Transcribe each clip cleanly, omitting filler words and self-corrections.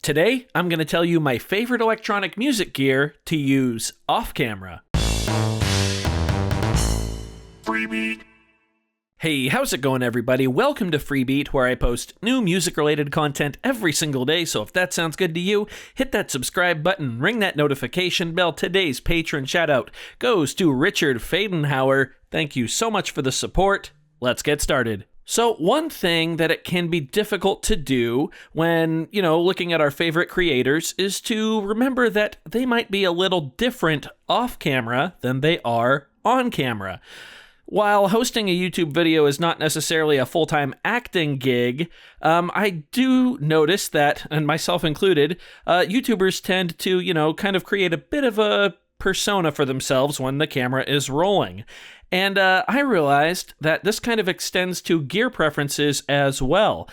Today, I'm going to tell you my favorite electronic music gear to use off camera. Freebeat. Hey, how's it going, everybody? Welcome to Freebeat, where I post new music-related content every single day, so if that sounds good to you, hit that subscribe button, ring that notification bell. Today's patron shout-out goes to Richard Fadenhauer. Thank you so much for the support. Let's get started. So one thing that it can be difficult to do when, looking at our favorite creators is to remember that they might be a little different off camera than they are on camera. While hosting a YouTube video is not necessarily a full-time acting gig, I do notice that, and myself included, YouTubers tend to, kind of create a bit of a persona for themselves when the camera is rolling. And I realized that this kind of extends to gear preferences as well.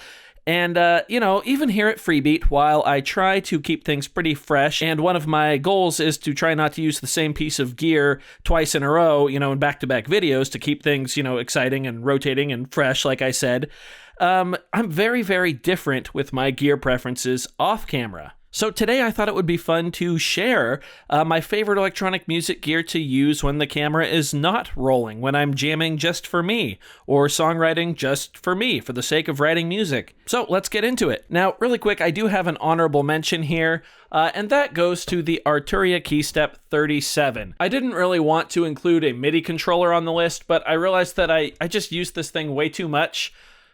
And, even here at Freebeat, while I try to keep things pretty fresh, and one of my goals is to try not to use the same piece of gear twice in a row, in back-to-back videos to keep things, exciting and rotating and fresh, like I said, I'm very, very different with my gear preferences off camera. So today I thought it would be fun to share my favorite electronic music gear to use when the camera is not rolling, when I'm jamming just for me, or songwriting just for me, for the sake of writing music. So let's get into it. Now, really quick, I do have an honorable mention here, and that goes to the Arturia KeyStep 37. I didn't really want to include a MIDI controller on the list, but I realized that I just used this thing way too much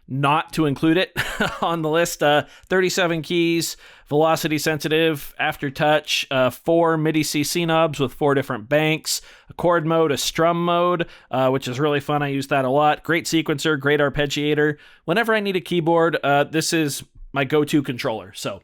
not to include it on the list. 37 keys, velocity sensitive, aftertouch, 4 MIDI CC knobs with 4 different banks, a chord mode, a strum mode, which is really fun. I use that a lot. Great sequencer, great arpeggiator. Whenever I need a keyboard, this is my go-to controller. So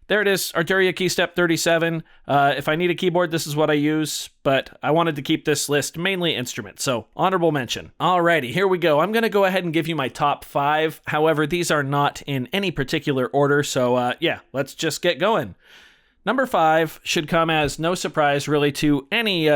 there it is, Arturia KeyStep 37. If I need a keyboard, this is what I use, but I wanted to keep this list mainly instruments, so honorable mention. Alrighty, here we go. I'm going to go ahead and give you my top 5. However, these are not in any particular order, so let's just get going. Number 5 should come as no surprise really to any,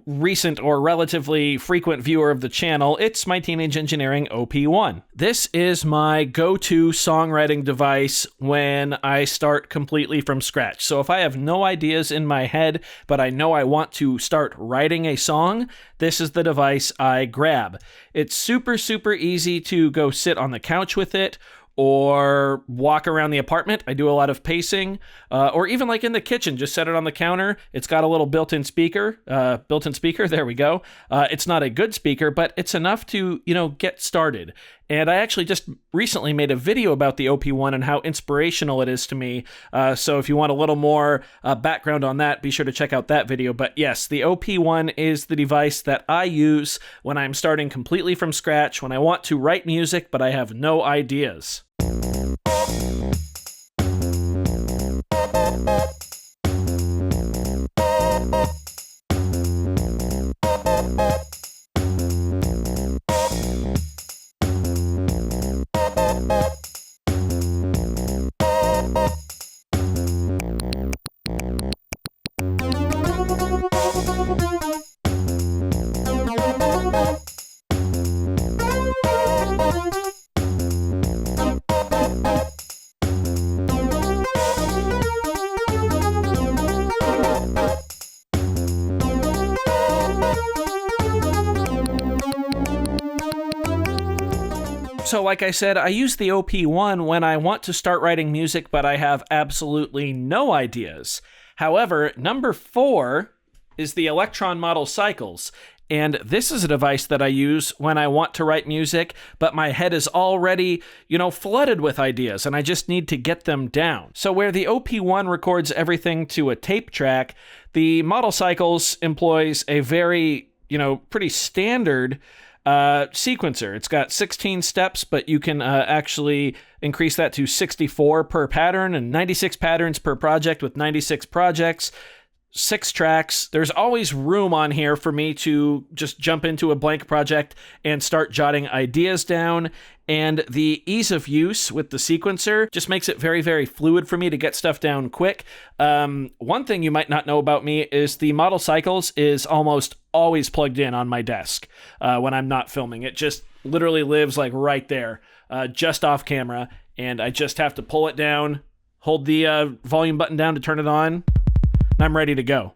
recent or relatively frequent viewer of the channel. It's my Teenage Engineering OP1. This is my go-to songwriting device when I start completely from scratch. So if I have no ideas in my head, but I know I want to start writing a song, this is the device I grab. It's super, super easy to go sit on the couch with it, or walk around the apartment. I do a lot of pacing, or even like in the kitchen, just set it on the counter. It's got a little built-in speaker, there we go. It's not a good speaker, but it's enough to, get started. And I actually just recently made a video about the OP1 and how inspirational it is to me. So if you want a little more background on that, be sure to check out that video. But yes, the OP1 is the device that I use when I'm starting completely from scratch, when I want to write music, but I have no ideas. So like I said, I use the OP1 when I want to start writing music, but I have absolutely no ideas. However, number 4 is the Elektron Model Cycles. And this is a device that I use when I want to write music, but my head is already, flooded with ideas, and I just need to get them down. So where the OP1 records everything to a tape track, the Model Cycles employs a very, pretty standard sequencer. It's got 16 steps, but you can actually increase that to 64 per pattern and 96 patterns per project with 96 projects. 6 tracks. There's always room on here for me to just jump into a blank project and start jotting ideas down. And the ease of use with the sequencer just makes it very, very fluid for me to get stuff down quick. One thing you might not know about me is the Model Cycles is almost always plugged in on my desk when I'm not filming. It just literally lives like right there, just off camera. And I just have to pull it down, hold the volume button down to turn it on, and I'm ready to go.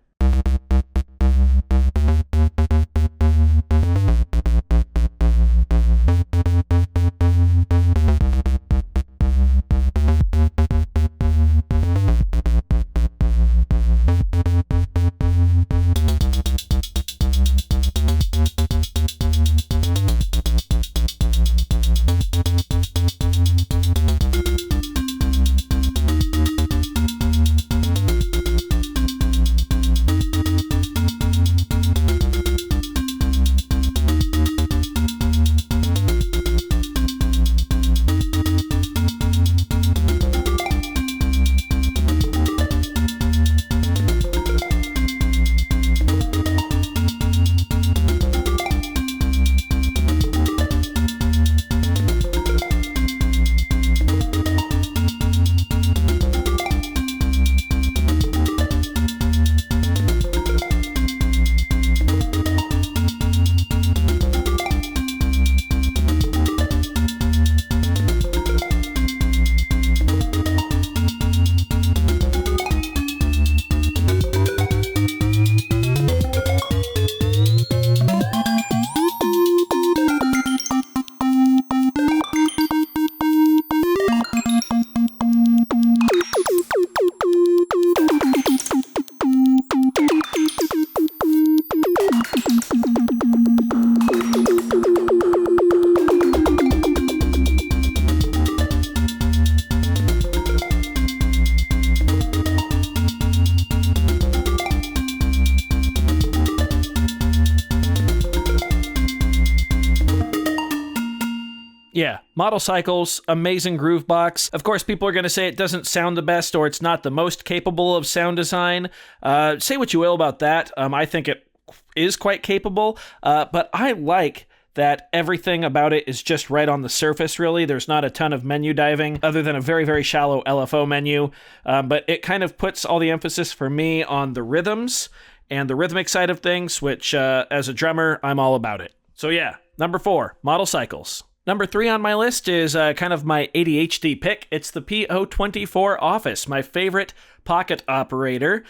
Yeah, Model Cycles, amazing groove box. Of course, people are going to say it doesn't sound the best or it's not the most capable of sound design. Say what you will about that. I think it is quite capable, but I like that everything about it is just right on the surface, really. There's not a ton of menu diving other than a very, very shallow LFO menu, but it kind of puts all the emphasis for me on the rhythms and the rhythmic side of things, which as a drummer, I'm all about it. So yeah, number 4, Model Cycles. Number 3 on my list is kind of my ADHD pick. It's the PO24 Office, my favorite pocket operator.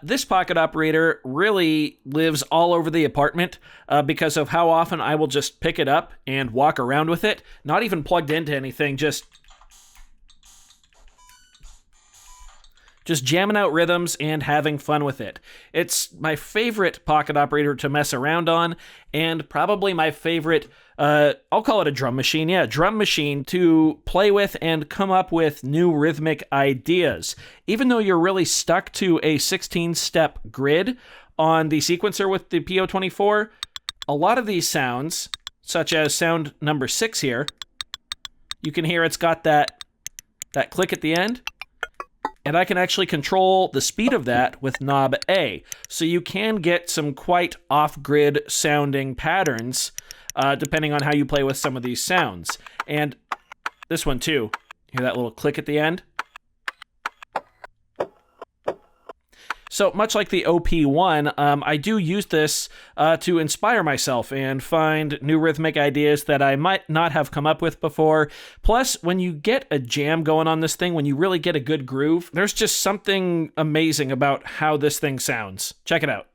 This pocket operator really lives all over the apartment because of how often I will just pick it up and walk around with it, not even plugged into anything, just jamming out rhythms and having fun with it. It's my favorite pocket operator to mess around on, and probably my favorite, I'll call it a drum machine. Yeah, drum machine to play with and come up with new rhythmic ideas. Even though you're really stuck to a 16-step grid on the sequencer with the PO24, a lot of these sounds, such as sound number 6 here, you can hear it's got that click at the end. And I can actually control the speed of that with knob A. So you can get some quite off-grid sounding patterns depending on how you play with some of these sounds. And this one too. Hear that little click at the end? So much like the OP1, I do use this to inspire myself and find new rhythmic ideas that I might not have come up with before. Plus, when you get a jam going on this thing, when you really get a good groove, there's just something amazing about how this thing sounds. Check it out.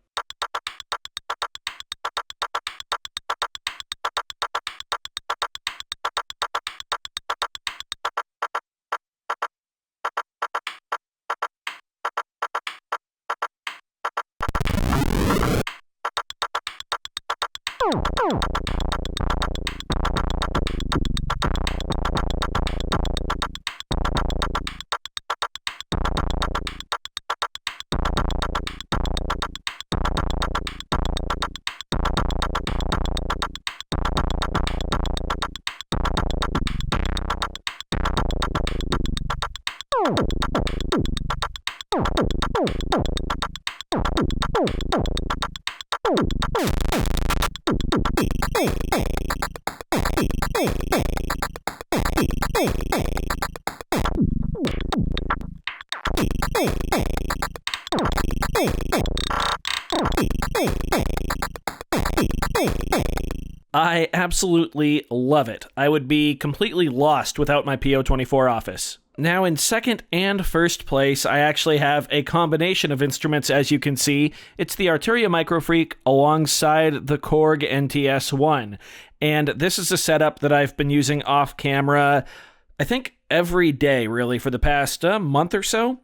I absolutely love it. I would be completely lost without my PO24 Office. Now in second and first place, I actually have a combination of instruments, as you can see. It's the Arturia Microfreak alongside the Korg NTS-1. And this is a setup that I've been using off camera, I think every day, really, for the past month or so.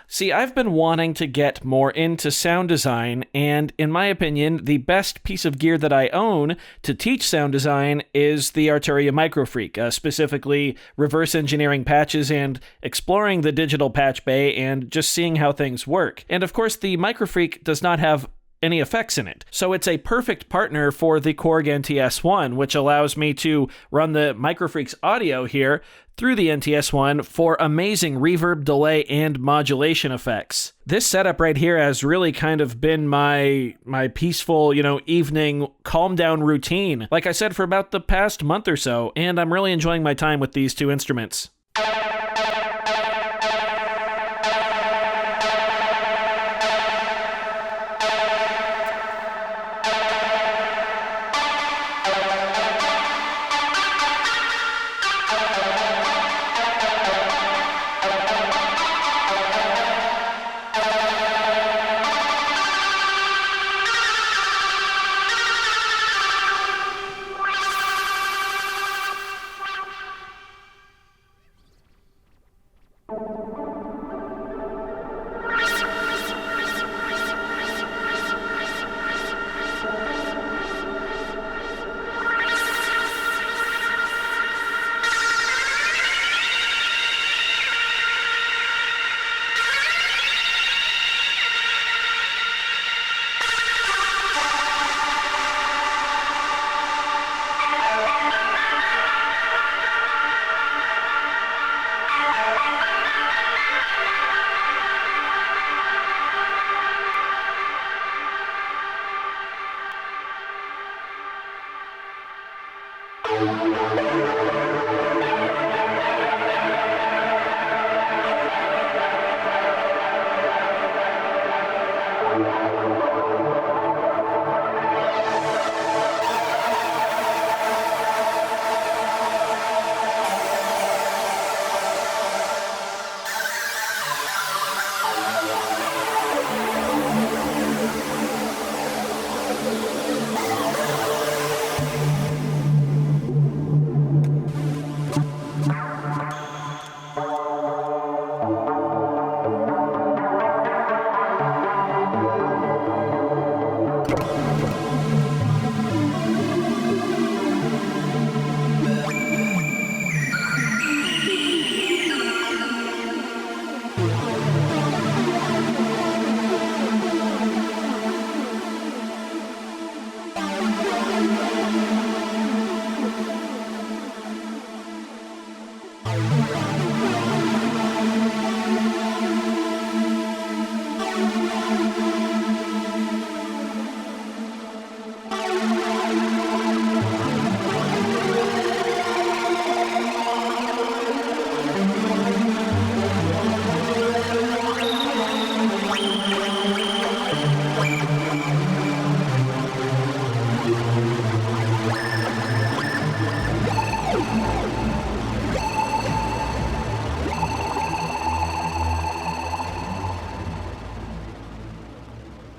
See, I've been wanting to get more into sound design, and in my opinion, the best piece of gear that I own to teach sound design is the Arturia Microfreak, specifically reverse engineering patches and exploring the digital patch bay and just seeing how things work. And of course, the Microfreak does not have any effects in it. So it's a perfect partner for the Korg NTS-1, which allows me to run the Microfreak's audio here through the NTS-1 for amazing reverb, delay, and modulation effects. This setup right here has really kind of been my peaceful, evening calm down routine, like I said, for about the past month or so, and I'm really enjoying my time with these two instruments.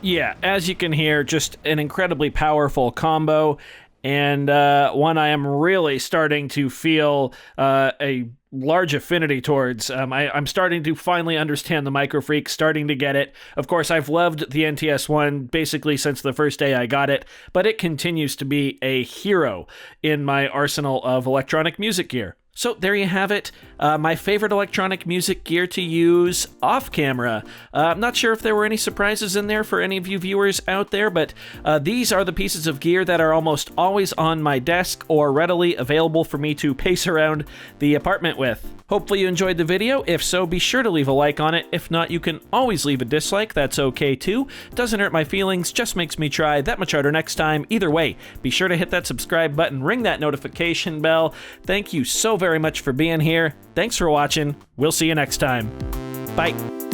Yeah, as you can hear, just an incredibly powerful combo, and one I am really starting to feel a large affinity towards. I'm starting to finally understand the Microfreak, starting to get it. Of course, I've loved the NTS-1 basically since the first day I got it, but it continues to be a hero in my arsenal of electronic music gear. So there you have it, my favorite electronic music gear to use off camera. I'm not sure if there were any surprises in there for any of you viewers out there, but these are the pieces of gear that are almost always on my desk or readily available for me to pace around the apartment with. Hopefully you enjoyed the video. If so, be sure to leave a like on it. If not, you can always leave a dislike. That's okay too. Doesn't hurt my feelings, just makes me try that much harder next time. Either way, be sure to hit that subscribe button, ring that notification bell. Thank you so very much for being here. Thanks for watching. We'll see you next time. Bye.